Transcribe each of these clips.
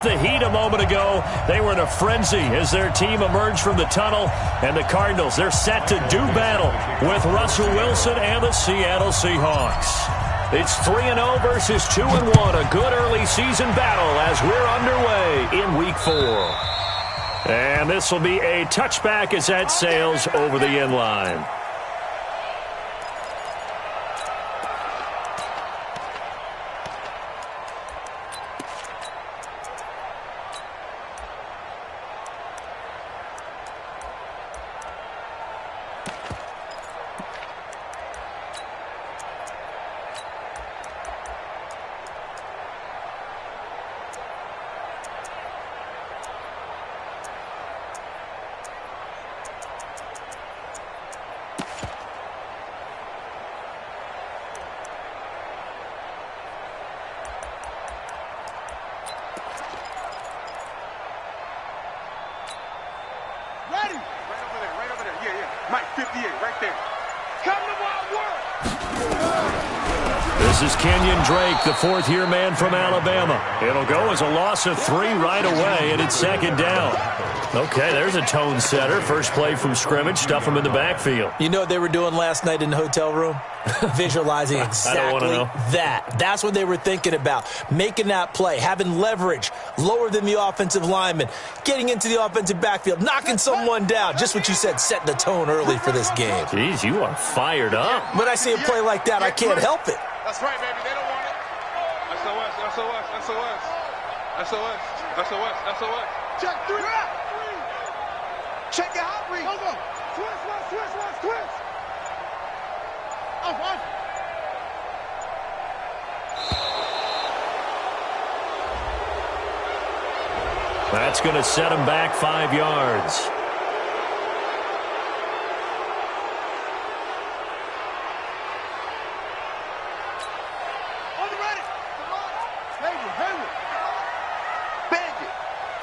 The Heat a moment ago, they were in a frenzy as their team emerged from the tunnel, and the Cardinals, they're set to do battle with Russell Wilson and the Seattle Seahawks. It's 3-0 versus 2-1, a good early season battle as we're underway in Week 4. And this will be a touchback as that sails over the end line. This is Kenyon Drake, the fourth-year man from Alabama. It'll go as a loss of 3 right away, and it's second down. Okay, there's a tone setter. First play from scrimmage, stuff him in the backfield. You know what they were doing last night in the hotel room? Visualizing exactly that. That's what they were thinking about. Making that play, having leverage, lower than the offensive lineman, getting into the offensive backfield, knocking someone down. Just what you said, setting the tone early for this game. Jeez, you are fired up. When I see a play like that, I can't help it. That's right, baby. They don't want it. SOS, SOS, SOS. SOS, SOS, SOS. Check 3. Check your hot read. Go. Twist. Off. That's going to set him back 5 yards.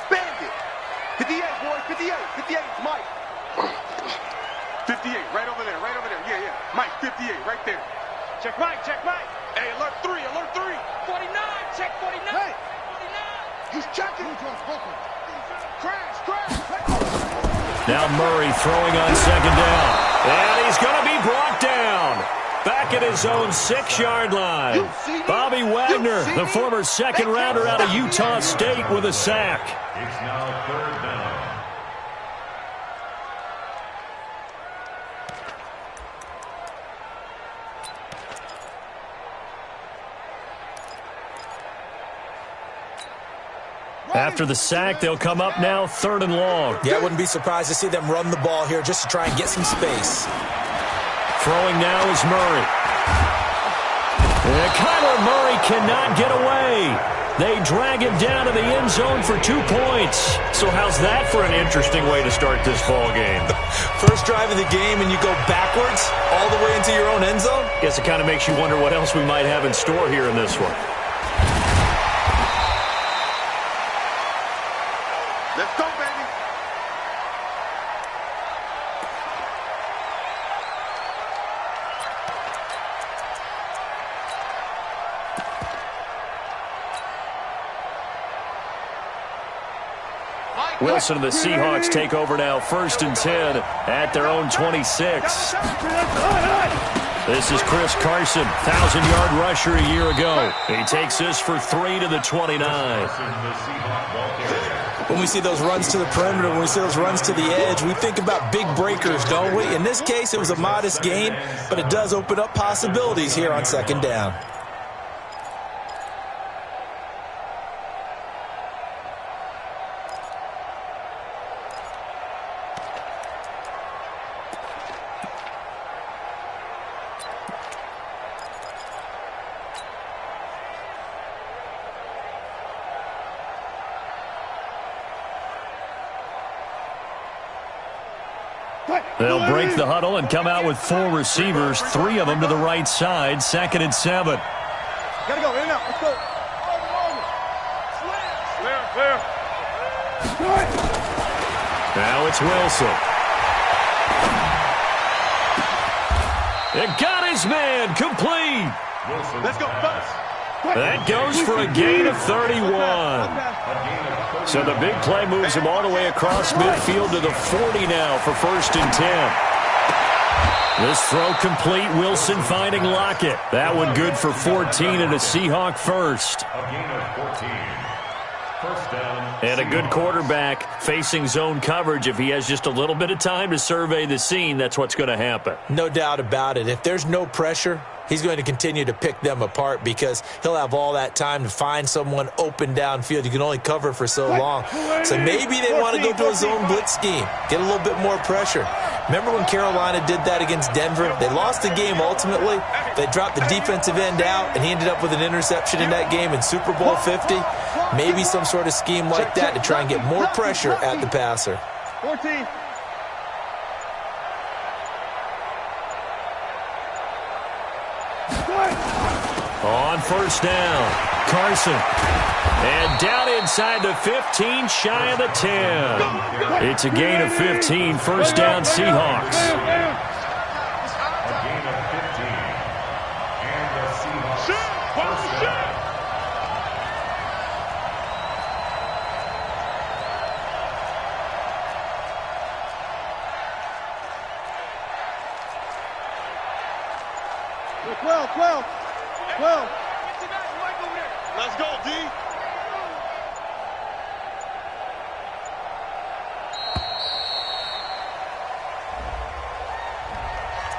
Bandit. 58, boys. 58, Mike. 58, right over there. Yeah. Mike, 58, right there. Check Mike. Hey, alert 3. 49, check 49. Hey. 49. He's checking. Crash. Now Murray throwing on second down. And he's going to be brought down. Back at his own 6-yard line. Bobby Wagner, the former second-rounder out of Utah State, with a sack. It's now third down. After the sack, they'll come up now 3rd and long. Yeah, I wouldn't be surprised to see them run the ball here just to try and get some space. Throwing now is Murray. And Kyler Murray cannot get away. They drag him down to the end zone for 2 points. So how's that for an interesting way to start this ball game? First drive of the game and you go backwards all the way into your own end zone? Guess it kind of makes you wonder what else we might have in store here in this one. Let's go, baby. Wilson and the Seahawks take over now, 1st and 10 at their own 26. This is Chris Carson, 1,000-yard rusher a year ago. He takes this for 3 to the 29. When we see those runs to the perimeter, when we see those runs to the edge, we think about big breakers, don't we? In this case, it was a modest gain, but it does open up possibilities here on second down. They'll break the huddle and come out with 4 receivers, 3 of them to the right side, 2nd and 7. Gotta go, in and out. Let's go. Clear. Now it's Wilson. It got his man complete. Let's go, fellas. That goes for a gain of 31. So the big play moves him all the way across midfield to the 40 now for 1st and 10. This throw complete. Wilson finding Lockett. That one good for 14 and a Seahawk first. A gain of 14. First down. And a good quarterback facing zone coverage. If he has just a little bit of time to survey the scene, that's what's going to happen. No doubt about it. If there's no pressure, he's going to continue to pick them apart because he'll have all that time to find someone open downfield. You can only cover for so long. So maybe they want to go to a zone blitz scheme, get a little bit more pressure. Remember when Carolina did that against Denver? They lost the game ultimately. They dropped the defensive end out, and he ended up with an interception in that game in Super Bowl 50. Maybe some sort of scheme like that to try and get more pressure at the passer. 14. On first down, Carson. And down inside the 15, shy of the 10. It's a gain of 15, first down Seahawks. A gain of 15. And the Seahawks. First down. Well. Let's go, D.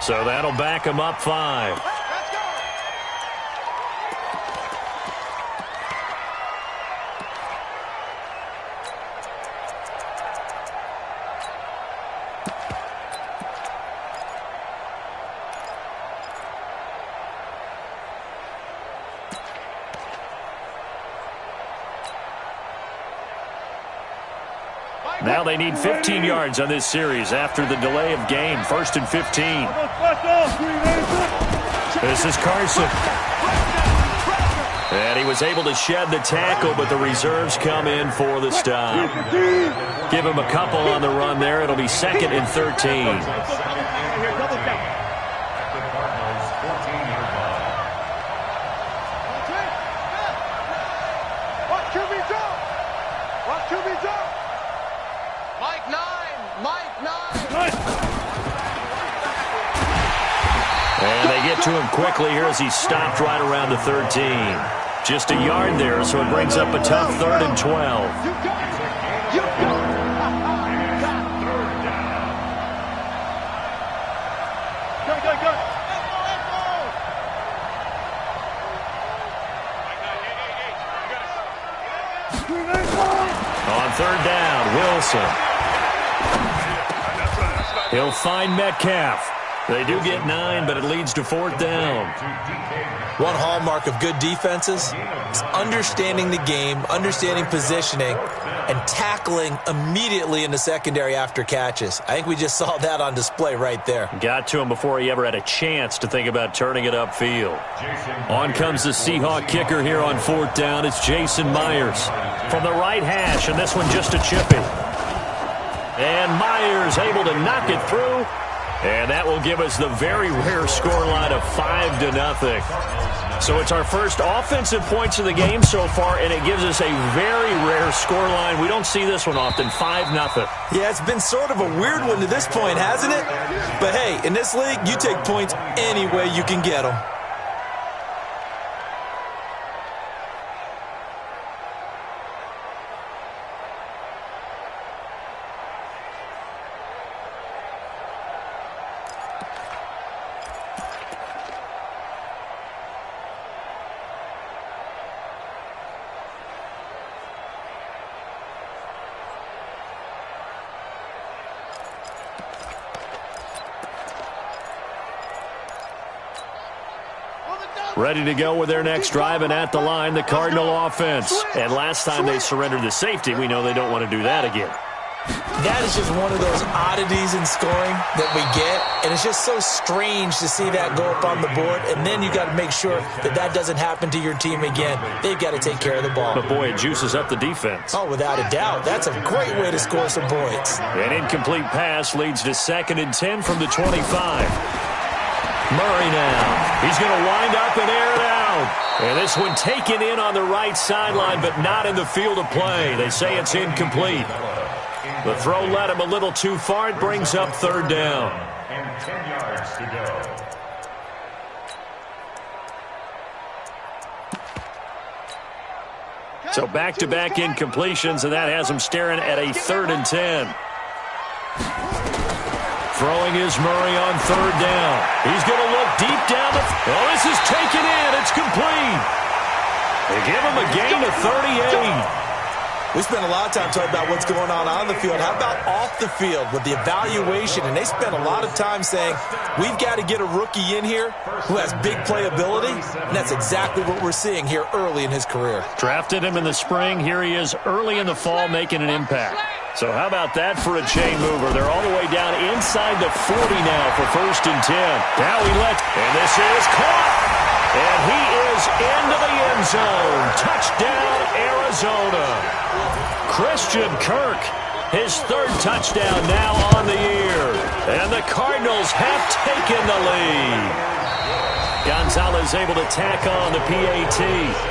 So that'll back him up 5. Now they need 15 yards on this series after the delay of game. 1st and 15. This is Carson. And he was able to shed the tackle, but the reserves come in for the stop. Give him a couple on the run there. It'll be 2nd and 13. And they get to him quickly here as he stopped right around the 13. Just a yard there, so it brings up a tough 3rd and 12. On 3rd down, Wilson. He'll find Metcalf. They do get 9, but it leads to 4th down. One hallmark of good defenses is understanding the game, understanding positioning, and tackling immediately in the secondary after catches. I think we just saw that on display right there. Got to him before he ever had a chance to think about turning it upfield. On comes the Seahawk kicker here on 4th down. It's Jason Myers from the right hash, and this one just a chippy. And Myers able to knock it through. And that will give us the very rare scoreline of 5-0. So it's our first offensive points of the game so far, and it gives us a very rare scoreline. We don't see this one often, 5-0. Yeah, it's been sort of a weird one to this point, hasn't it? But hey, in this league, you take points any way you can get them. Ready to go with their next drive, and at the line, the Cardinal offense. And last time they surrendered the safety, we know they don't want to do that again. That is just one of those oddities in scoring that we get, and it's just so strange to see that go up on the board, and then you got to make sure that that doesn't happen to your team again. They've got to take care of the ball. But, boy, it juices up the defense. Oh, without a doubt. That's a great way to score some points. An incomplete pass leads to 2nd and 10 from the 25. Murray now. He's going to wind up and air it out. zone. And this one taken in on the right sideline, but not in the field of play. They say it's incomplete. The throw led him a little too far. It brings up third down. And 10 yards to go. So back-to-back incompletions, and that has him staring at a 3rd and 10. Throwing is Murray on third down. He's going to look deep down. Oh, this is taken in. It's complete. They give him a gain of 38. We spent a lot of time talking about what's going on the field. How about off the field with the evaluation? And they spent a lot of time saying, we've got to get a rookie in here who has big playability, and that's exactly what we're seeing here early in his career. Drafted him in the spring. Here he is early in the fall making an impact. So how about that for a chain mover? They're all the way down inside the 40 now for 1st and 10. Now he lets, and this is caught. And he is into the end zone. Touchdown, Arizona. Christian Kirk, his 3rd touchdown now on the year. And the Cardinals have taken the lead. Gonzalez able to tack on the PAT.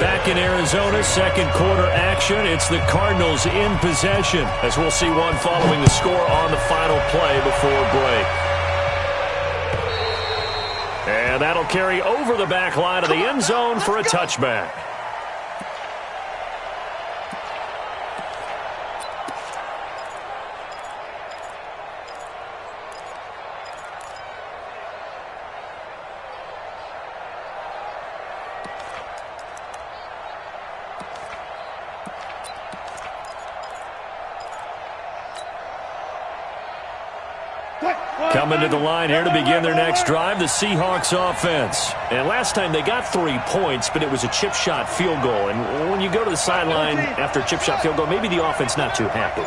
Back in Arizona, 2nd quarter action. It's the Cardinals in possession, as we'll see one following the score on the final play before break. And that'll carry over the back line of the end zone for a touchback. Coming to the line here to begin their next drive, the Seahawks offense. And last time they got 3 points, but it was a chip shot field goal. And when you go to the sideline after a chip shot field goal, maybe the offense not too happy.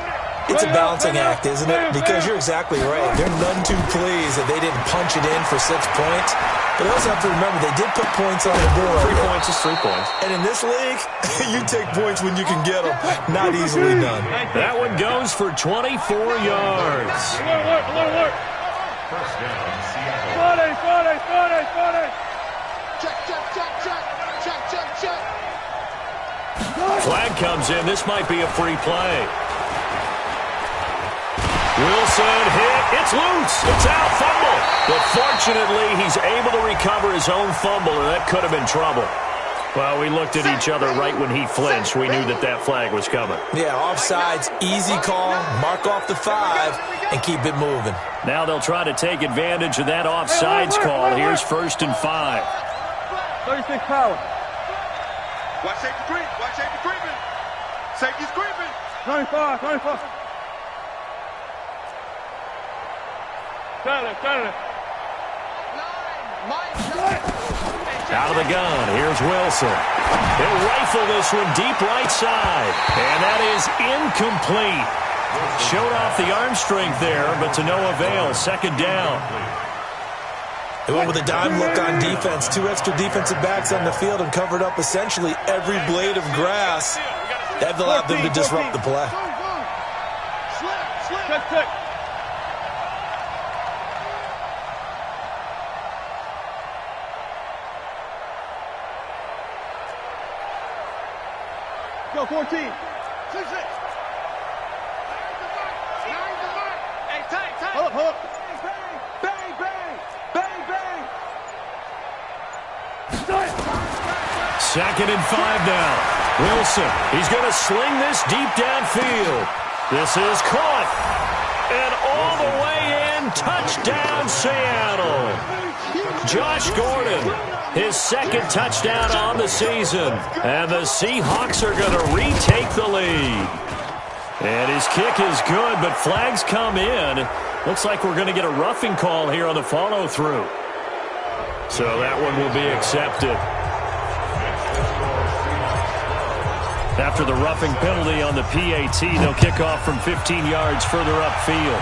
It's a balancing act, isn't it? Because you're exactly right. They're none too pleased that they didn't punch it in for 6 points. But you also have to remember, they did put points on the board. 3 points is 3 points. And in this league, you take points when you can get them. Not easily done. That one goes for 24 yards. First down, Seattle. 40. Check. Flag comes in. This might be a free play. Wilson hit. It's loose. It's out. Fumble. But fortunately, he's able to recover his own fumble, and that could have been trouble. Well, we looked at each other right when he flinched. We knew that flag was coming. Yeah, offsides, easy call. Mark off the 5 and keep it moving. Now they'll try to take advantage of that offsides call. Here's 1st and 5. 36 power. Watch safety creep. Watch safety creeping. Safety's creeping. 25. Got it. Out of the gun, here's Wilson. He'll rifle this one deep right side. And that is incomplete. Showed off the arm strength there, but to no avail. 2nd down. They went with a dime look on defense. 2 extra defensive backs on the field and covered up essentially every blade of grass. That allowed them to disrupt the play. Check. Go, 14. 6. Hey, tight. Hold up. Bang. 2nd and 5 now. Wilson, he's going to sling this deep downfield. This is caught. And all the way in, touchdown Seattle. Josh Gordon, his 2nd touchdown on the season. And the Seahawks are going to retake the lead. And his kick is good, but flags come in. Looks like we're going to get a roughing call here on the follow-through. So that one will be accepted. After the roughing penalty on the PAT, they'll kick off from 15 yards further upfield.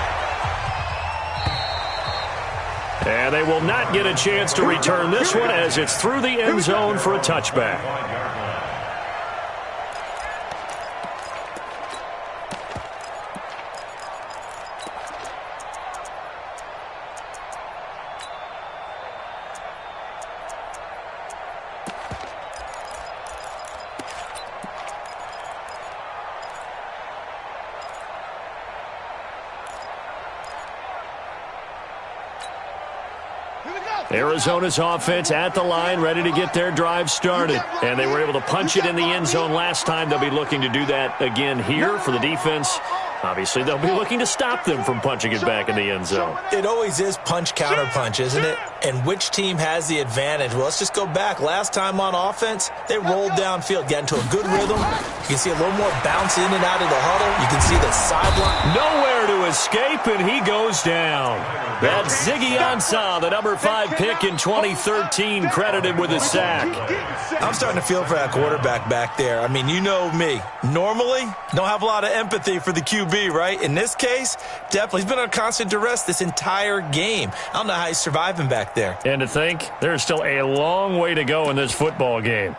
And they will not get a chance to return this one as it's through the end zone for a touchback. Arizona's offense at the line, ready to get their drive started. And they were able to punch it in the end zone last time. They'll be looking to do that again here for the defense. Obviously, they'll be looking to stop them from punching it back in the end zone. It always is punch-counter-punch, isn't it? And which team has the advantage? Well, let's just go back. Last time on offense, they rolled downfield, got into a good rhythm. You can see a little more bounce in and out of the huddle. You can see the sideline. Nowhere to escape, and he goes down. That's Ziggy Ansah, the number 5 pick in 2013, credited with a sack. I'm starting to feel for that quarterback back there. I mean, you know me. Normally, don't have a lot of empathy for the QB, right? In this case, definitely. He's been on constant duress this entire game. I don't know how he's surviving back there. And to think, there's still a long way to go in this football game.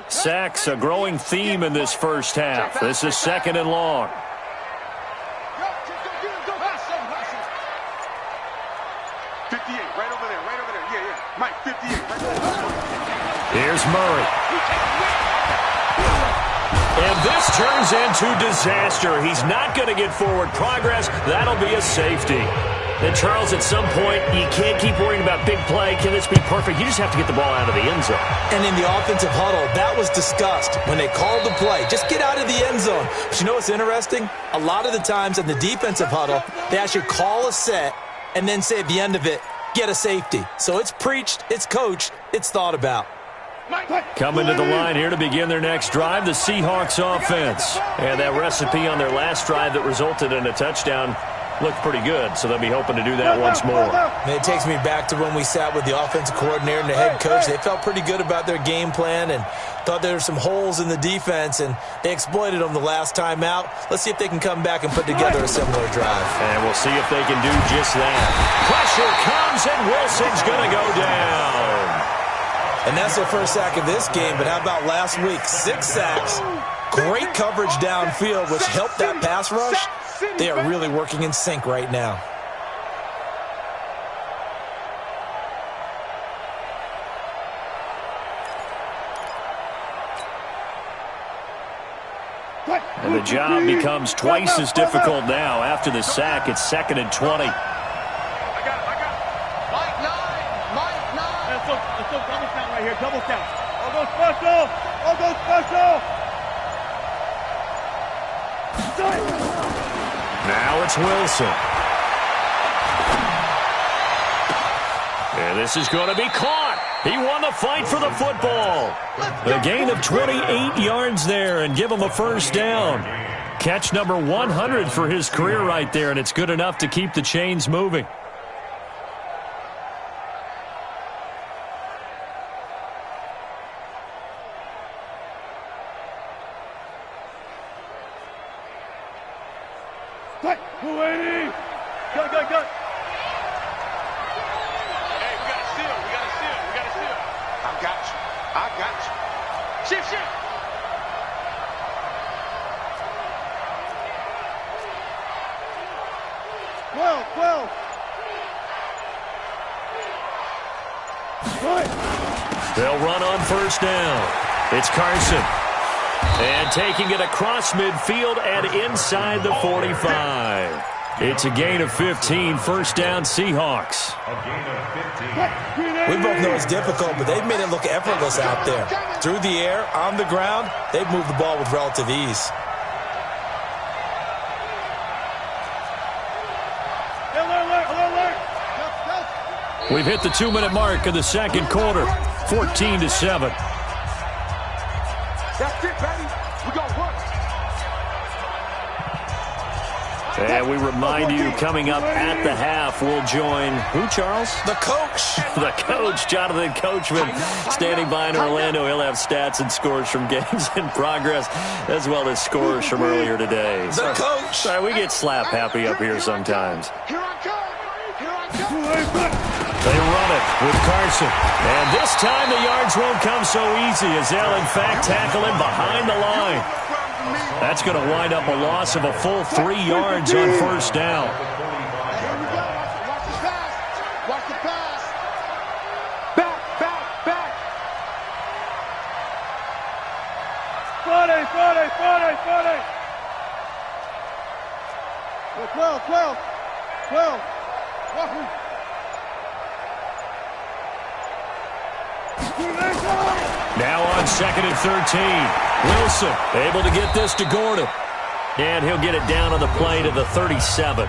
Sacks, a growing theme in this first half. This is 2nd and long. Here's Murray. And this turns into disaster. He's not going to get forward progress. That'll be a safety. And, Charles, at some point, you can't keep worrying about big play. Can this be perfect? You just have to get the ball out of the end zone. And in the offensive huddle, that was discussed when they called the play. Just get out of the end zone. But you know what's interesting? A lot of the times in the defensive huddle, they actually call a set and then say at the end of it, get a safety. So it's preached, it's coached, it's thought about. Coming to the line here to begin their next drive, the Seahawks offense. And that recipe on their last drive that resulted in a touchdown looked pretty good, so they'll be hoping to do that once more. And it takes me back to when we sat with the offensive coordinator and the head coach. They felt pretty good about their game plan and thought there were some holes in the defense, and they exploited them the last time out. Let's see if they can come back and put together a similar drive. And we'll see if they can do just that. Pressure comes, and Wilson's going to go down. And that's their first sack of this game, but how about last week? 6 sacks, great coverage downfield, which helped that pass rush. They are really working in sync right now. And the job becomes twice as difficult now. After the sack, it's 2nd and 20. I got it. Mike 9. Let's go double count right here. Double count. I'll go special. Now it's Wilson. And this is going to be caught. He won the fight for the football. A gain of 28 yards there and give him a first down. Catch number 100 for his career right there, and it's good enough to keep the chains moving. Good. Hey, we got to seal. I got you. Shift. 12. They'll run on first down. It's Carson. And taking it across midfield and inside the 45. It's a gain of 15, first down Seahawks. A gain of 15. We both know it's difficult, but they've made it look effortless out there. Through the air, on the ground, they've moved the ball with relative ease. We've hit the 2-minute mark of the second quarter, 14-7. That's it, baby. We got work. And we remind you, coming up at the half, we'll join who, Charles? The coach. The coach, Jonathan Coachman, standing by in Orlando. He'll have stats and scores from games in progress, as well as scores from earlier today. The coach. Sorry, we get slap happy up here sometimes. Here I come. They run it with Carson. And this time the yards won't come so easy as they'll, in fact, tackle him behind the line. That's going to wind up a loss of a full 3 yards on first down. Watch the pass. Back. 12. Walker. Now on 2nd and 13. Wilson able to get this to Gordon. And he'll get it down on the play to the 37.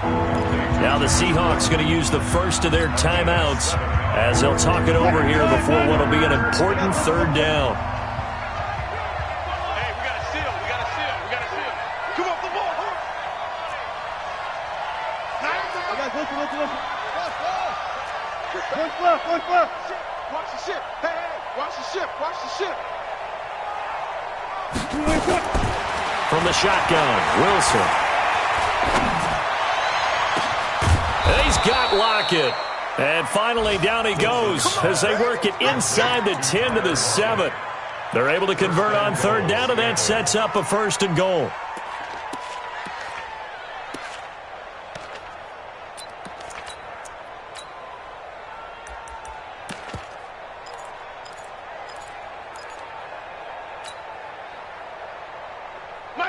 Now the Seahawks going to use the first of their timeouts as they'll talk it over here before what will be an important 3rd down. Hey, we got to seal. We got to seal. We got to seal. Come off the ball. Listen. One flip. Watch the ship. Hey. Watch the ship. Watch the ship. From the shotgun, Wilson. And he's got Lockett. And finally down he goes as they work it inside the 10 to the 7. They're able to convert on 3rd down, and that sets up a 1st and goal.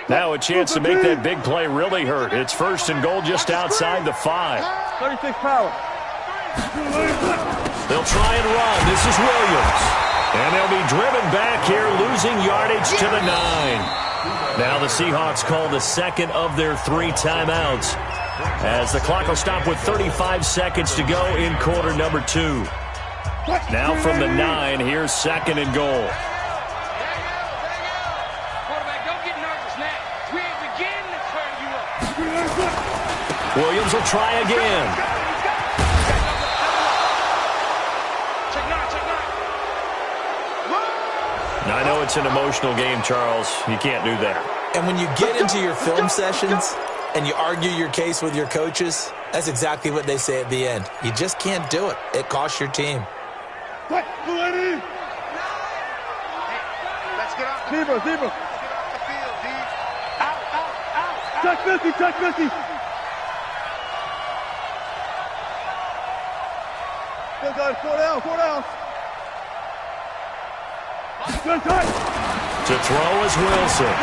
Now a chance to make that big play really hurt. It's 1st and goal just outside the 5. 36 power. They'll try and run. This is Williams. And they'll be driven back here, losing yardage to the 9. Now the Seahawks call the 2nd of their 3 timeouts as the clock will stop with 35 seconds to go in quarter number 2. Now from the 9, here's 2nd and goal. Williams will try again. Now, I know it's an emotional game, Charles. You can't do that. And when you get into your film sessions and you argue your case with your coaches, that's exactly what they say at the end. You just can't do it. It costs your team. Let's get out. Zebra. Check 50. Good guys, 4 down. To throw is Wilson.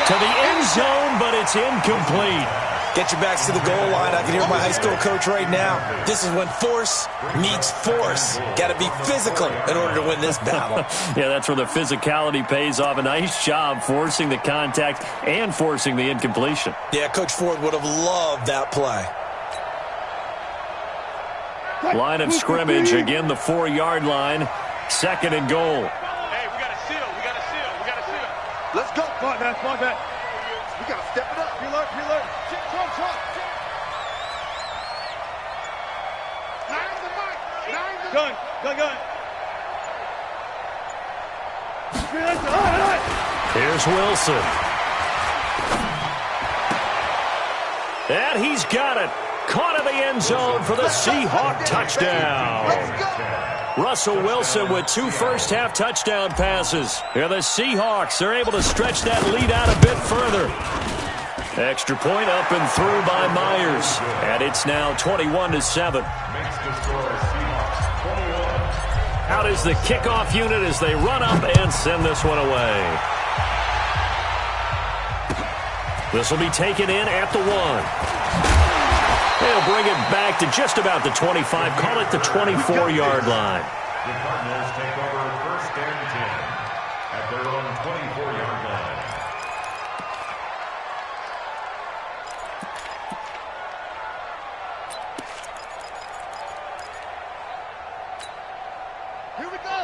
To the end zone, but it's incomplete. Get your backs to the goal line. I can hear my high school coach right now. This is when force meets force. Got to be physical in order to win this battle. Yeah, that's where the physicality pays off. A nice job forcing the contact and forcing the incompletion. Yeah, Coach Ford would have loved that play. Line of scrimmage, again the 4-yard line. 2nd and goal. Hey, we got to seal. Let's go. Come on, man. We got to step it up. Preload. Trump. Gun. Here's Wilson. And he's got it. Caught in the end zone for the Seahawk touchdown. Russell Wilson with 2 first-half touchdown passes. Here the Seahawks are able to stretch that lead out a bit further. Extra point up and through by Myers. And it's now 21-7. Out is the kickoff unit as they run up and send this one away. This will be taken in at the 1. They'll bring it back to just about the 25. Call it the 24-yard line. The Cardinals take over 1st and 10 at their own 24-yard line.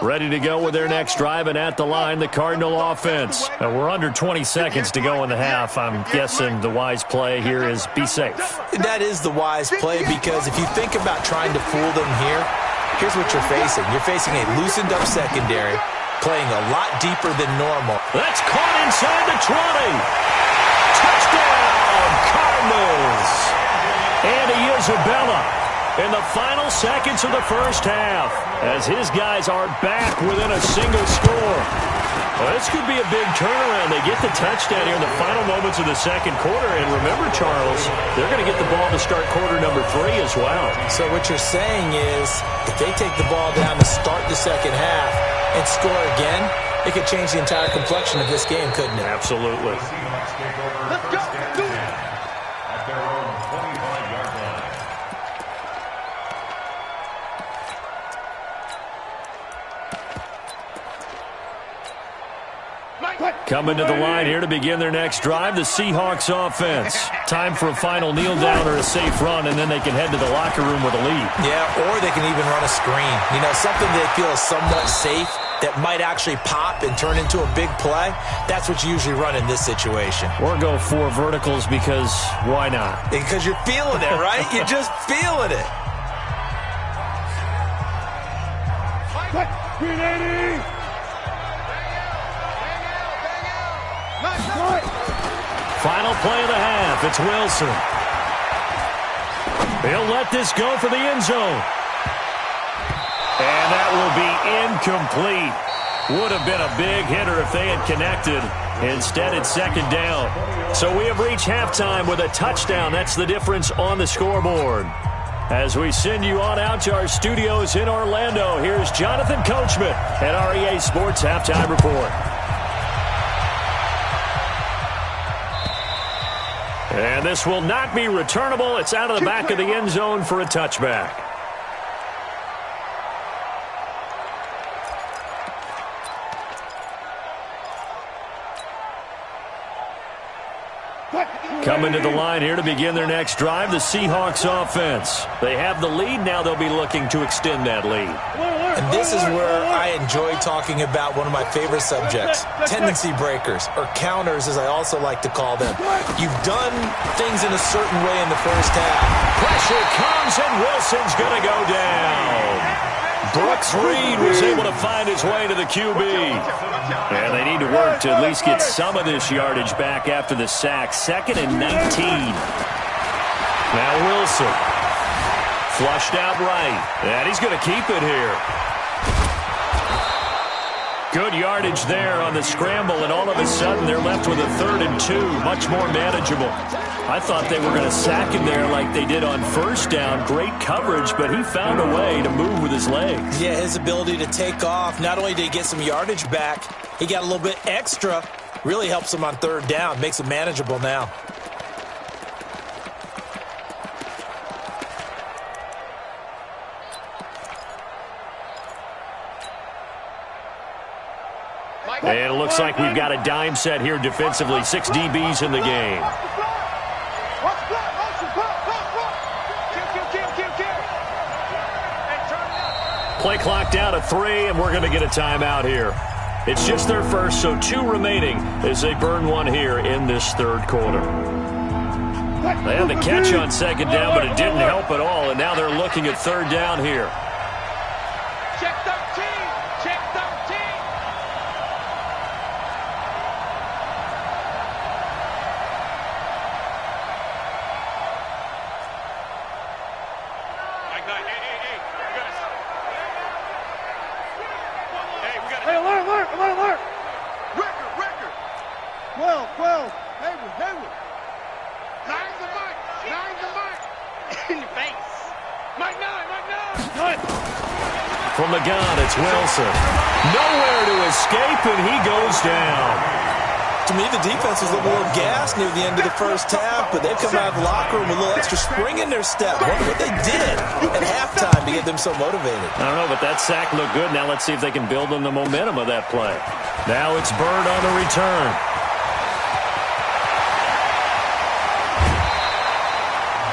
Ready to go with their next drive, and at the line, the Cardinal offense. We're under 20 seconds to go in the half. I'm guessing the wise play here is be safe. That is the wise play, because if you think about trying to fool them here, here's what you're facing. You're facing a loosened up secondary, playing a lot deeper than normal. That's caught inside the 20. Touchdown, Cardinals. Andy Isabella in the final seconds of the first half, as his guys are back within a single score. Well, this could be a big turnaround. They get the touchdown here in the final moments of the second quarter. And remember, Charles, they're going to get the ball to start quarter number 3 as well. So what you're saying is, if they take the ball down to start the second half and score again, it could change the entire complexion of this game, couldn't it? Absolutely. Let's go. Do it. At their own 25. Coming to the line here to begin their next drive, the Seahawks offense. Time for a final kneel down or a safe run, and then they can head to the locker room with a lead. Yeah, or they can even run a screen. You know, something they feel is somewhat safe that might actually pop and turn into a big play. That's what you usually run in this situation. Or go 4 verticals because why not? Because you're feeling it, right? You're just feeling it. 380! Final play of the half. It's Wilson. He'll let this go for the end zone. And that will be incomplete. Would have been a big hitter if they had connected. Instead, it's second down. So we have reached halftime with a touchdown. That's the difference on the scoreboard. As we send you on out to our studios in Orlando, here's Jonathan Coachman at REA Sports Halftime Report. And this will not be returnable. It's out of the back of the end zone for a touchback. Coming to the line here to begin their next drive, the Seahawks offense. They have the lead. Now they'll be looking to extend that lead. And this is where I enjoy talking about one of my favorite subjects, tendency breakers, or counters as I also like to call them. You've done things in a certain way in the first half. Pressure comes and Wilson's going to go down. Brooks Reed was able to find his way to the QB. And they need to work to at least get some of this yardage back after the sack. 2nd and 19. Now Wilson. Flushed out right. And he's going to keep it here. Good yardage there on the scramble, and all of a sudden they're left with a 3rd and 2. Much more manageable. I thought they were going to sack him there like they did on first down. Great coverage, but he found a way to move with his legs. Yeah, his ability to take off. Not only did he get some yardage back, he got a little bit extra. Really helps him on 3rd down. Makes it manageable now. And it looks like we've got a dime set here defensively. 6 DBs in the game. Play clock down to 3, and we're going to get a timeout here. It's just their first, so 2 remaining as they burn one here in this 3rd quarter. They had the catch on 2nd down, but it didn't help at all, and now they're looking at 3rd down here. Check 13! Check 13! Hey, alert! Record! 12, Hayward. Nine's the mic! In your face! Mike 9! From the gun, it's Wilson. Nowhere to escape, and he goes down. To me, the defense was a little gassed near the end of the first half, but they come out of the locker room with a little extra spring in their step. Wonder what they did at halftime to get them so motivated. I don't know, but that sack looked good. Now let's see if they can build on the momentum of that play. Now it's Bird on the return.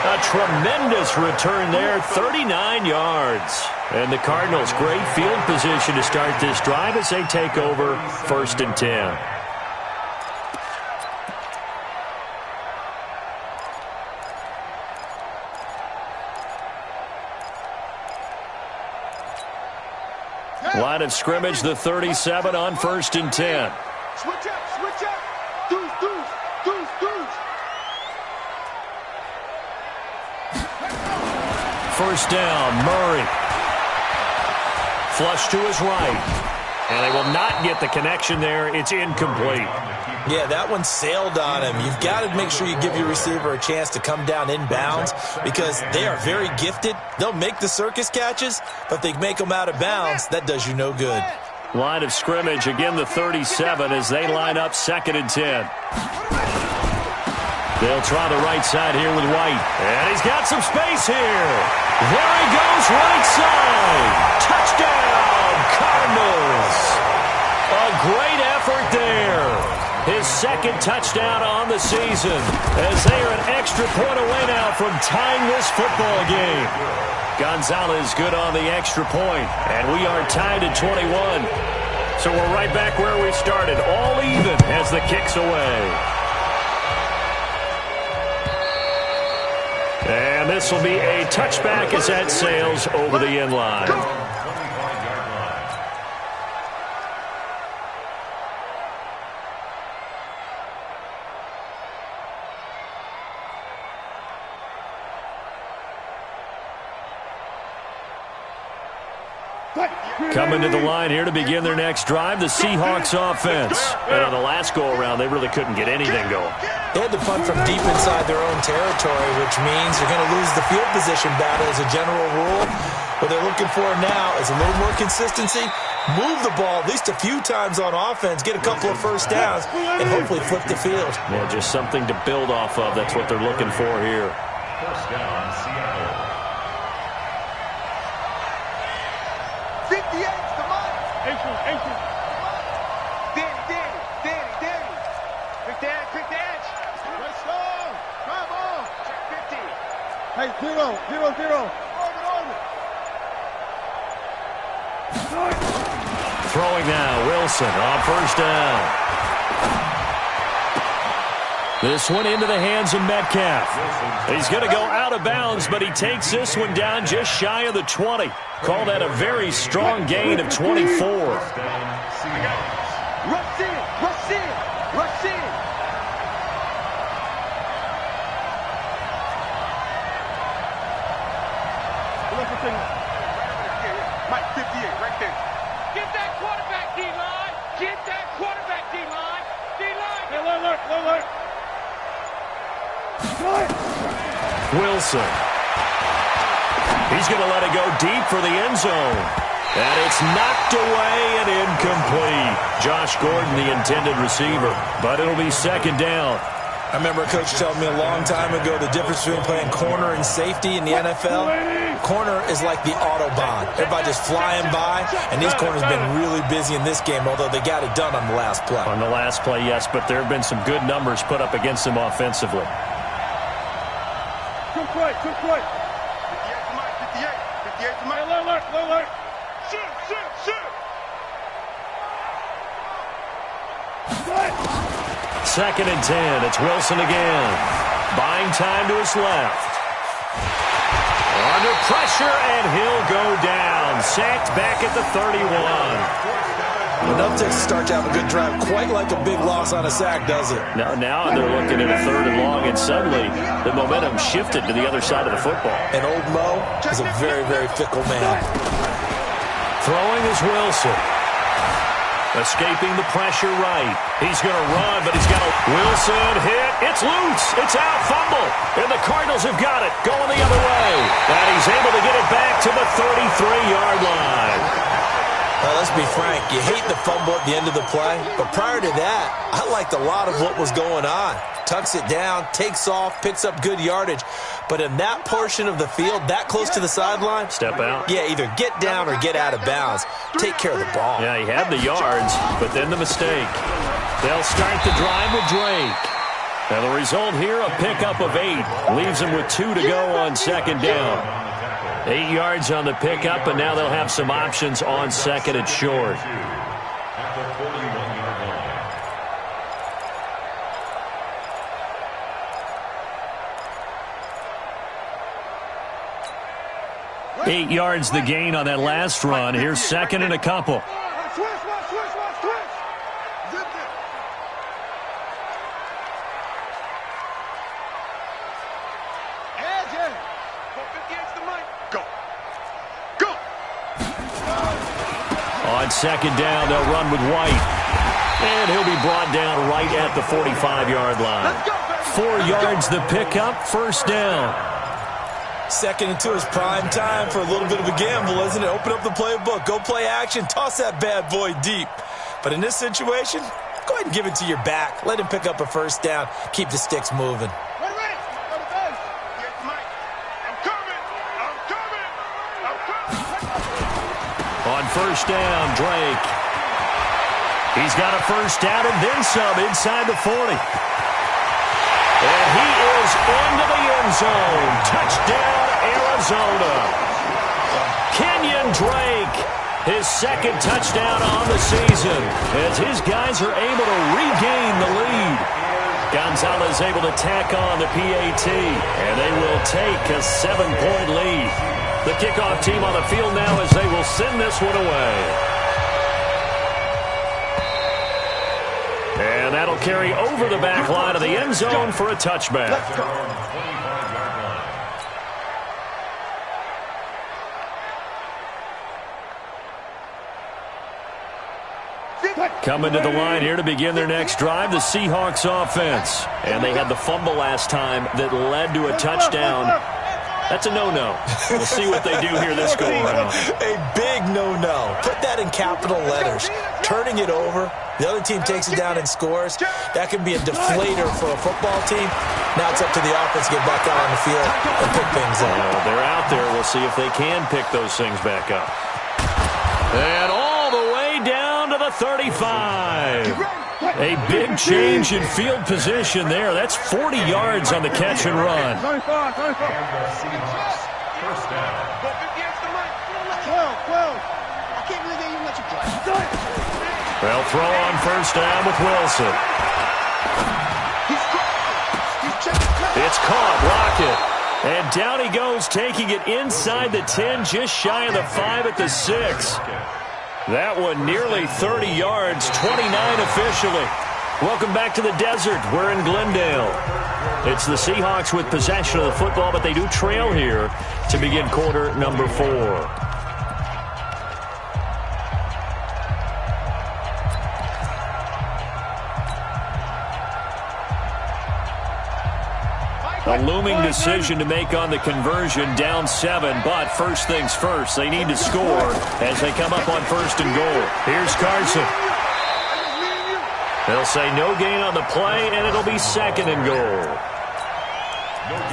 A tremendous return there, 39 yards. And the Cardinals, great field position to start this drive as they take over 1st and 10. Line of scrimmage, the 37 on 1st and 10. Switch up! Deuce! First down, Murray. Flush to his right. And they will not get the connection there. It's incomplete. Yeah, that one sailed on him. You've got to make sure you give your receiver a chance to come down inbounds because they are very gifted. They'll make the circus catches, but if they make them out of bounds, that does you no good. Line of scrimmage, again the 37 as they line up 2nd and 10. They'll try the right side here with White. And he's got some space here. There he goes, right side. Touchdown, Cardinals. A great effort there. his second touchdown on the season, as they are an extra point away now from tying this football game. Gonzalez good on the extra point, and we are tied at 21. So we're right back where we started, all even as the kick's away. And this will be a touchback as that sails over the end line. Coming to the line here to begin their next drive, the Seahawks offense. And on the last go-around, they really couldn't get anything going. They had to punt from deep inside their own territory, which means you're going to lose the field position battle as a general rule. What they're looking for now is a little more consistency, move the ball at least a few times on offense, get a couple of first downs, and hopefully flip the field. Yeah, just something to build off of. That's what they're looking for here. First down, Seattle. 58's the money. Danny. Pick the edge. Let's go. Come on. Check 50. Hey, 0. Throwing now, Wilson on first down. This one into the hands of Metcalf. He's going to go out of bounds, but he takes this one down just shy of the 20. Call that a very strong gain of 24. Rush in. Mike, 58, right there. Get that quarterback, D-line. Hey, alert. Wilson. He's going to let it go deep for the end zone. And it's knocked away and incomplete. Josh Gordon, the intended receiver. But it'll be second down. I remember a coach telling me a long time ago the difference between playing corner and safety in the NFL. Corner is like the Autobahn. Everybody just flying by, and these corners have been really busy in this game, although they got it done on the last play. On the last play, yes, but there have been some good numbers put up against them offensively. Too quick. 58 to Mike. 58 to Mike. Alert. Shoot. Second and 10. It's Wilson again. Buying time to his left. Under pressure, and he'll go down. Sacked back at the 31. Enough to start to have a good drive. Quite like a big loss on a sack, does it? Now they're looking at a third and long, and suddenly the momentum shifted to the other side of the football. And old Mo is a very, very fickle man. Throwing is Wilson. Escaping the pressure right. He's going to run, but he's got a Wilson hit. It's loose. It's out. Fumble. And the Cardinals have got it. Going the other way. And he's able to get it back to the 33-yard line. Well, let's be frank. You hate the fumble at the end of the play. But prior to that, I liked a lot of what was going on. Tucks it down, takes off, picks up good yardage. But in that portion of the field, that close to the sideline, step out. Yeah, either get down or get out of bounds. Take care of the ball. Yeah, he had the yards, but then the mistake. They'll start the drive with Drake. Now the result here, a pickup of 8. Leaves him with 2 to go on second down. 8 yards on the pickup, and now they'll have some options on second and short. At the 41-yard line. 8 yards the gain on that last run. Here's second and a couple. Switch. Zip it. Edge. 58's the Mike. Go. On second down, they'll run with White. And he'll be brought down right at the 45-yard line. 4 yards the pickup, first down. Second and 2 is prime time for a little bit of a gamble, isn't it? Open up the playbook, go play action, toss that bad boy deep. But in this situation, go ahead and give it to your back. Let him pick up a first down. Keep the sticks moving. Ready. Yes, Mike. I'm coming. On first down, Drake. He's got a first down and then some inside the 40. And he is into the end zone. Touchdown, Arizona. Kenyon Drake, his second touchdown on the season, as his guys are able to regain the lead. Gonzalez able to tack on the PAT, and they will take a 7-point lead. The kickoff team on the field now as they will send this one away. And that'll carry over the back line of the end zone for a touchback. Coming to the line here to begin their next drive, the Seahawks offense. And they had the fumble last time that led to a touchdown. That's a no-no. We'll see what they do here this go-around. A big no-no. Put that in capital letters. Turning it over, the other team takes it down and scores. That can be a deflator for a football team. Now it's up to the offense to get back out on the field and pick things up. They're out there. We'll see if they can pick those things back up. And all the way down to the 35. A big change in field position there. That's 40 yards on the catch and run. And the Seahawks, first down. They'll throw on first down with Wilson. It's caught. Lockett. And down he goes, taking it inside the 10, just shy of the 5 at the 6. That one nearly 30 yards, 29 officially. Welcome back to the desert. We're in Glendale. It's the Seahawks with possession of the football, but they do trail here to begin quarter number 4. A looming decision to make on the conversion, down 7, but first things first, they need to score as they come up on first and goal. Here's Carson. They'll say no gain on the play, and it'll be second and goal.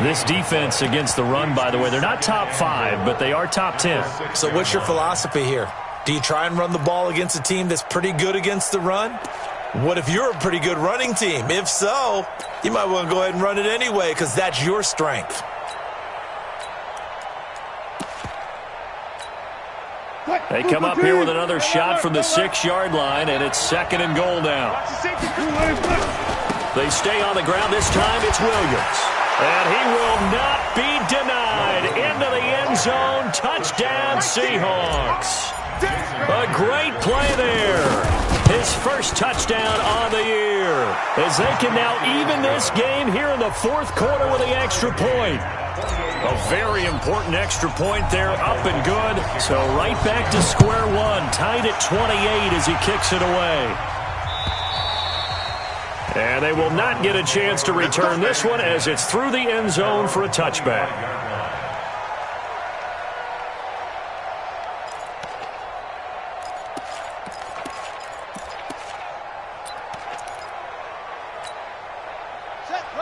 This defense against the run, by the way, they're not top 5, but they are top 10. So what's your philosophy here? Do you try and run the ball against a team that's pretty good against the run? What if you're a pretty good running team? If so, you might want to go ahead and run it anyway because that's your strength. They come up here with another shot from the 6-yard line, and it's second and goal now. They stay on the ground. This time it's Williams. And he will not be denied. Into the end zone. Touchdown, Seahawks. A great play there. His first touchdown on the year. As they can now even this game here in the fourth quarter with the extra point. A very important extra point there, up and good. So right back to square one, tied at 28 as he kicks it away. And they will not get a chance to return this one as it's through the end zone for a touchback.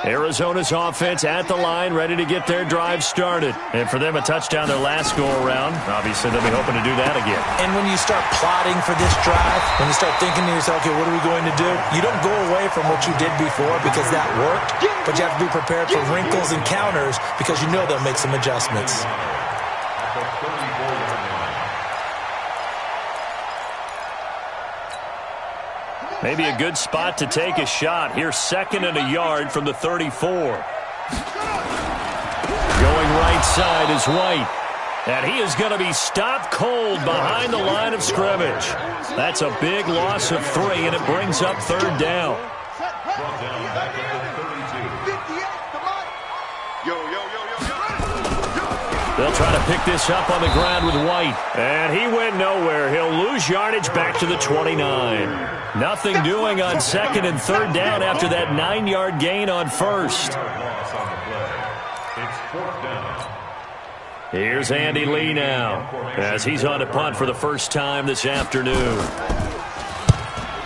Arizona's offense at the line, ready to get their drive started. And for them, a touchdown their last go-around. Obviously, they'll be hoping to do that again. And when you start plotting for this drive, when you start thinking to yourself, okay, what are we going to do? You don't go away from what you did before because that worked, but you have to be prepared for wrinkles and counters because you know they'll make some adjustments. Maybe a good spot to take a shot. Here's second and a yard from the 34. Going right side is White. And he is going to be stopped cold behind the line of scrimmage. That's a big loss of 3, and it brings up third down. Brought down back at the 32. They'll try to pick this up on the ground with White. And he went nowhere. He'll lose yardage back to the 29. Nothing doing on second and third down after that 9-yard gain on first. It's fourth down. Here's Andy Lee now as he's on to punt for the first time this afternoon.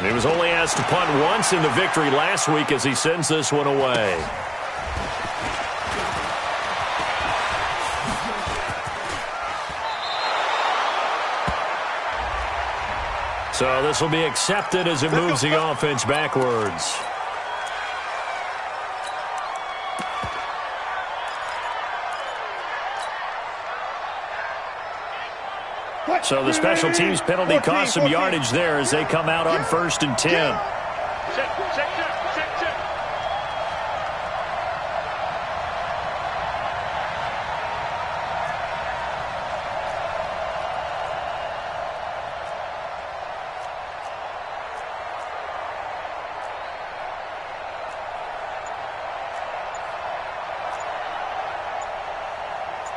He was only asked to punt once in the victory last week as he sends this one away. So this will be accepted as it moves the offense backwards. So the special teams penalty cost some yardage there as they come out on 1st and 10. Check.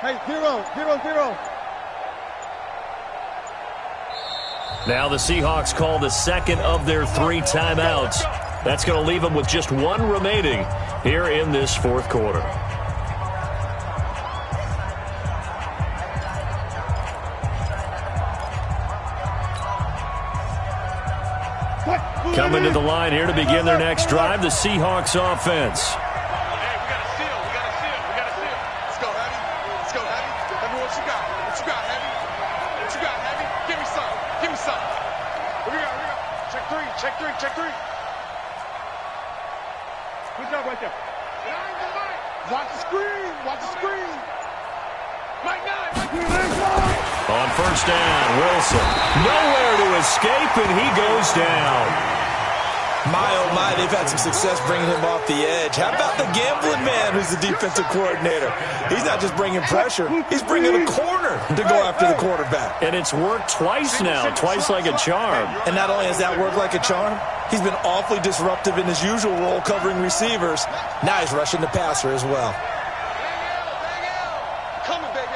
Hey, 0-0. Now the Seahawks call the second of their 3 timeouts. That's going to leave them with just 1 remaining here in this 4th quarter. Coming to the line here to begin their next drive, the Seahawks offense. Check three. Good job right there. Watch the screen. Mike 9. On 1st down, Wilson. Nowhere to escape, and he goes down. My, oh my, they've had some success bringing him off the edge. How about the gambling man who's the defensive coordinator? He's not just bringing pressure. He's bringing a corner to go after the quarterback. And it's worked twice now, twice like a charm. And not only has that worked like a charm, he's been awfully disruptive in his usual role covering receivers. Now he's rushing the passer as well. I'm coming, baby.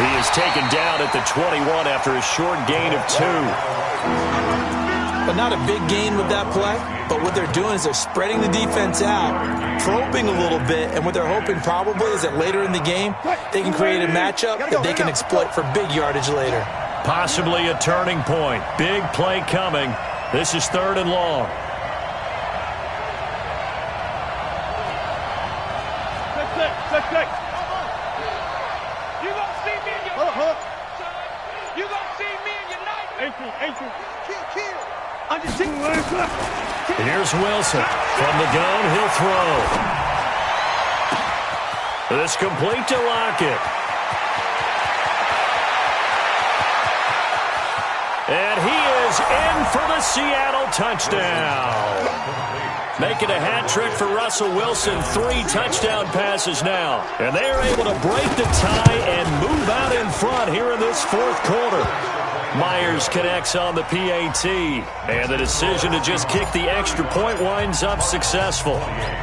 He is taken down at the 21 after a short gain of 2. But not a big gain with that play. But what they're doing is they're spreading the defense out, probing a little bit, and what they're hoping probably is that later in the game, they can create a matchup that they can exploit for big yardage later. Possibly a turning point. Big play coming. This is 3rd and long. Check. You gonna see me in your Hold. You gonna see me in your nightmare. 18. Here's Wilson. From the gun, he'll throw. This complete to Lockett. And he is in for the Seattle touchdown. Making a hat trick for Russell Wilson. 3 touchdown passes now. And they are able to break the tie and move out in front here in this 4th quarter. Myers connects on the PAT. And the decision to just kick the extra point winds up successful.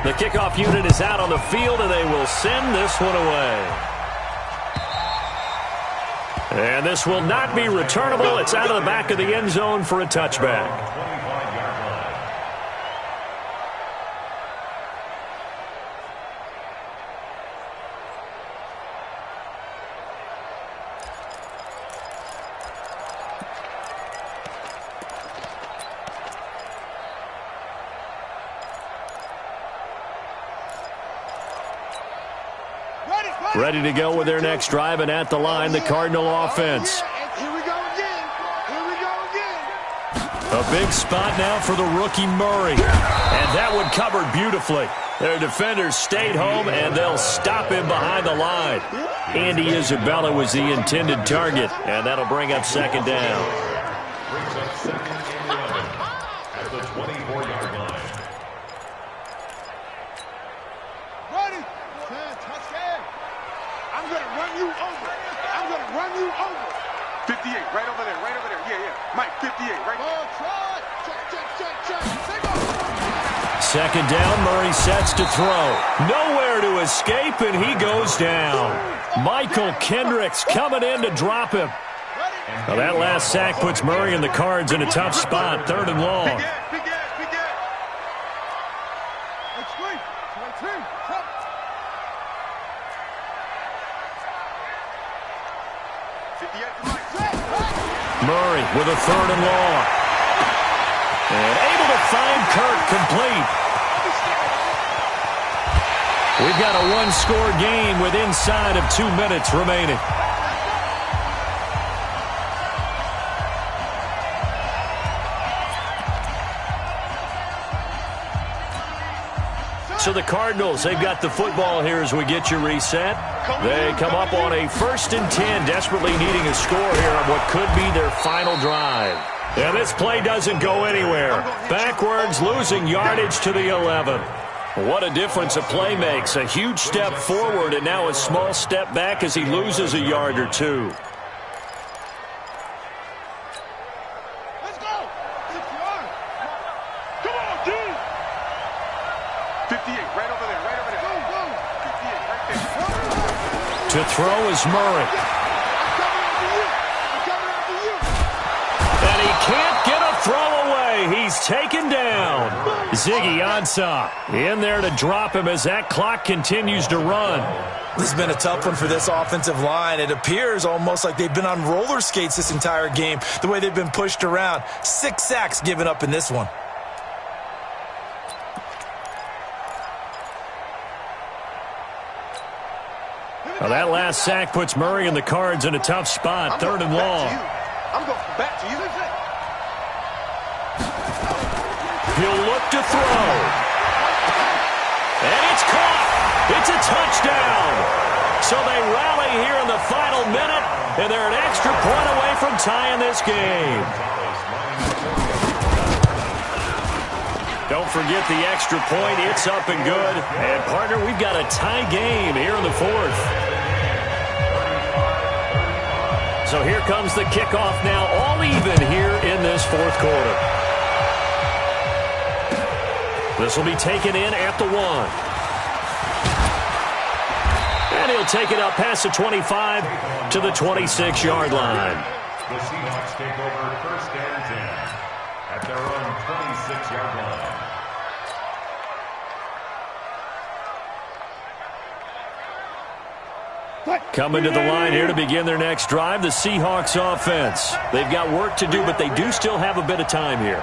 The kickoff unit is out on the field, and they will send this one away. And this will not be returnable. It's out of the back of the end zone for a touchback. Ready to go with their next drive, and at the line, the Cardinal offense. Here we go again. A big spot now for the rookie Murray. And that one covered beautifully. Their defenders stayed home, and they'll stop him behind the line. Andy Isabella was the intended target, and that'll bring up 2nd down. Brings up 2nd and 11 at the 24-yard line. Ready. Touchdown. I'm going to run you over. 58, right over there. Yeah. Mike, 58, right there. Try. Check. Take off. 2nd down, Murray sets to throw. Nowhere to escape, and he goes down. Michael Kendricks coming in to drop him. Now that last sack puts Murray and the Cards in a tough spot. 3rd and long. Big Ed. Murray with a 3rd and long. And able to find Kirk complete. We've got a 1-score game with inside of 2 minutes remaining. So the Cardinals, they've got the football here as we get you reset. They come up on a 1st and 10, desperately needing a score here on what could be their final drive. And this play doesn't go anywhere. Backwards, losing yardage to the 11. What a difference a play makes. A huge step forward and now a small step back as he loses a yard or two. Let's go. 6 yards. Come on, D. 58, right over there, right over there. Go, go. 58, right there. To throw is Murray. And he can't get a throw away. He's taken down. Ziggy Ansah in there to drop him as that clock continues to run. This has been a tough one for this offensive line. It appears almost like they've been on roller skates this entire game, the way they've been pushed around. 6 sacks given up in this one. Well, that last sack puts Murray and the Cards in a tough spot. 3rd and long. I'm going back to you. He'll look to throw. And it's caught. It's a touchdown. So they rally here in the final minute, and they're an extra point away from tying this game. Don't forget the extra point. It's up and good. And, partner, we've got a tie game here in the 4th. So here comes the kickoff now, all even here in this 4th quarter. This will be taken in at the 1. And he'll take it up past the 25 to the 26-yard line. The Seahawks take over 1st and 10 at their own 26-yard line. Coming to the line here to begin their next drive, the Seahawks offense. They've got work to do, but they do still have a bit of time here.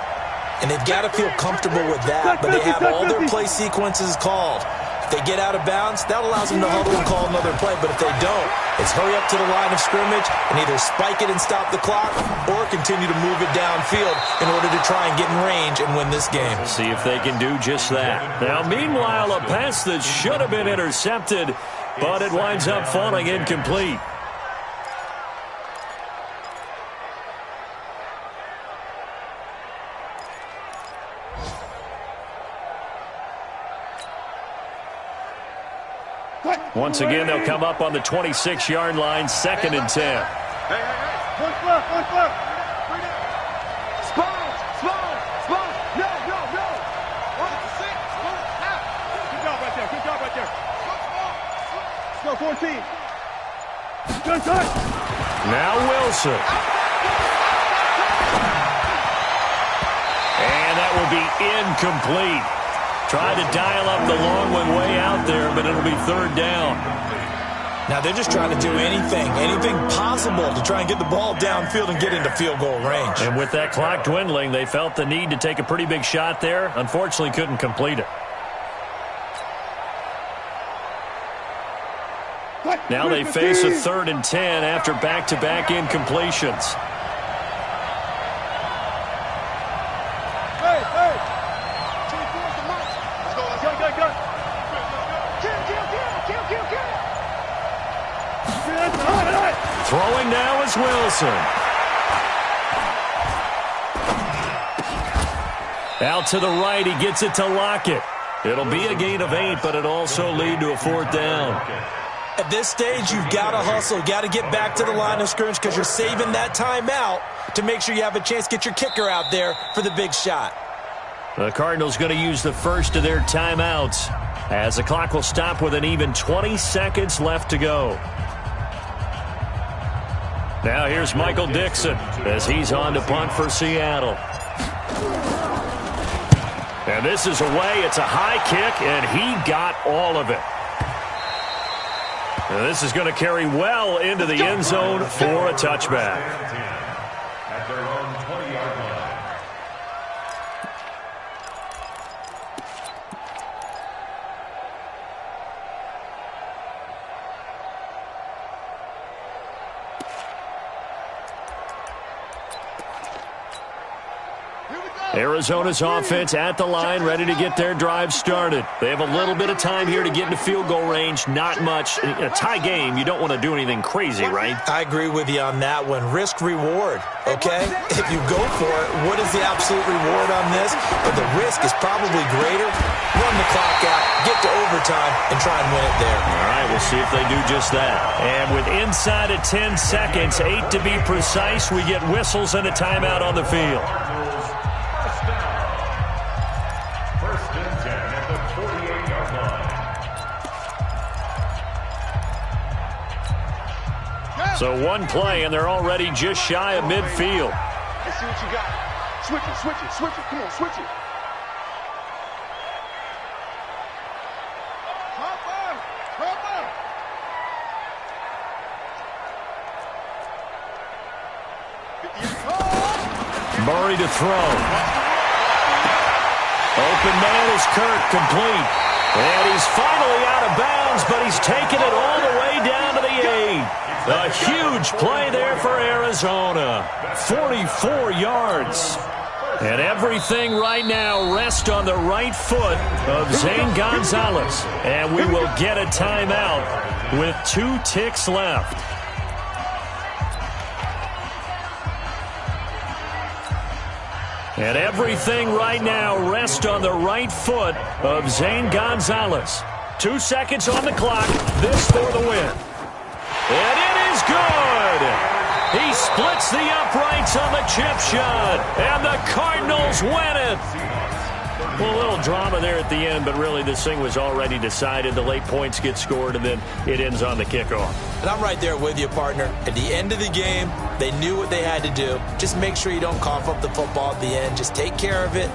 And they've got to feel comfortable with that, but they have all their play sequences called. If they get out of bounds, that allows them to huddle and call another play. But if they don't, it's hurry up to the line of scrimmage and either spike it and stop the clock or continue to move it downfield in order to try and get in range and win this game. See if they can do just that. Now, meanwhile, a pass that should have been intercepted, but it winds up falling incomplete. Once again, they'll come up on the 26-yard line, 2nd and 10. Hey. One left. Spine. No. 1 to 6. 1 half. Good job right there. Let's go, 14. Good touch. Now Wilson. And that will be incomplete. Tried to dial up the long one way out there, but it'll be 3rd down. Now they're just trying to do anything possible to try and get the ball downfield and get into field goal range. And with that clock dwindling, they felt the need to take a pretty big shot there. Unfortunately, couldn't complete it. Now they face a 3rd and 10 after back-to-back incompletions. Throwing now is Wilson. Out to the right, he gets it to Lockett. It'll be a gain of 8, but it'll also lead to a 4th down. At this stage, you've got to hustle. Got to get back to the line of scrimmage because you're saving that timeout to make sure you have a chance to get your kicker out there for the big shot. The Cardinals going to use the first of their timeouts as the clock will stop with an even 20 seconds left to go. Now here's Michael Dixon as he's on to punt for Seattle. And this is away. It's a high kick, and he got all of it. And this is going to carry well into the end zone for a touchback. At their own 20-yard line. Here we go. Arizona's offense at the line, ready to get their drive started. They have a little bit of time here to get into field goal range, not much. In a tie game, you don't want to do anything crazy, right? I agree with you on that one. Risk-reward, okay? If you go for it, what is the absolute reward on this? But the risk is probably greater. Run the clock out, get to overtime, and try and win it there. All right, we'll see if they do just that. And with inside of 10 seconds, 8 to be precise, we get whistles and a timeout on the field. So one play, and they're already just shy of midfield. Let's see what you got. Switch it, switch it, switch it. Come on, switch it. Murray to throw. Open man is Kirk, complete. And he's finally out of bounds, but he's taken it all the way down to the 8. A huge play there for Arizona. 44 yards. And everything right now rests on the right foot of Zane Gonzalez. And we will get a timeout with 2 ticks left. And everything right now rests on the right foot of Zane Gonzalez. 2 seconds on the clock. This for the win. And it is good. He splits the uprights on the chip shot. And the Cardinals win it. Well, a little drama there at the end, but really this thing was already decided. The late points get scored, and then it ends on the kickoff. And I'm right there with you, partner. At the end of the game, they knew what they had to do. Just make sure you don't cough up the football at the end. Just take care of it.